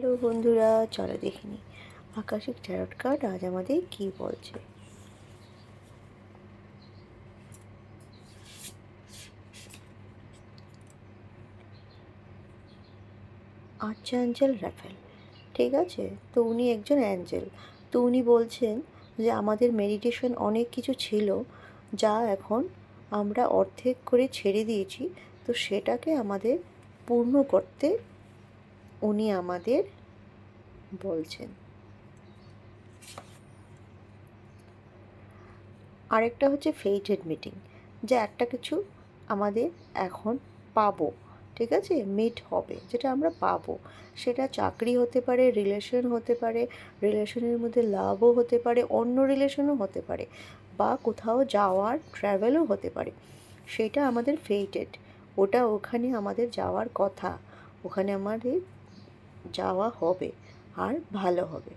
Hello বন্ধুরা, চলো দেখে নিই আকাশিক ট্যারট কার্ড আজ আমাদের কি বলছে। আর্চঅ্যাঞ্জেল রাফেল, ঠিক আছে। তো উনি একজন অ্যাঞ্জেল। তো উনি বলছেন যে আমাদের মেডিটেশন অনেক কিছু ছিল যা এখন আমরা অর্ধেক করে ছেড়ে দিয়েছি, তো সেটাকে আমাদের পূর্ণ করতে উনি আমাদের বলছেন। আরেকটা হচ্ছে ফেটেড মিটিং, যে একটা কিছু আমাদের এখন পাবো, ঠিক আছে, মিট হবে, যেটা আমরা পাবো। সেটা চাকরি হতে পারে, রিলেশন হতে পারে, রিলেশনের মধ্যে লাভও হতে পারে, অন্য রিলেশনও হতে পারে, বা কোথাও যাওয়ার ট্র্যাভেলও হতে পারে। সেটা আমাদের ফেটেড, ওটা ওখানে আমাদের যাওয়ার কথা, ওখানে আমাদের যাওয়া হবে আর ভালো হবে।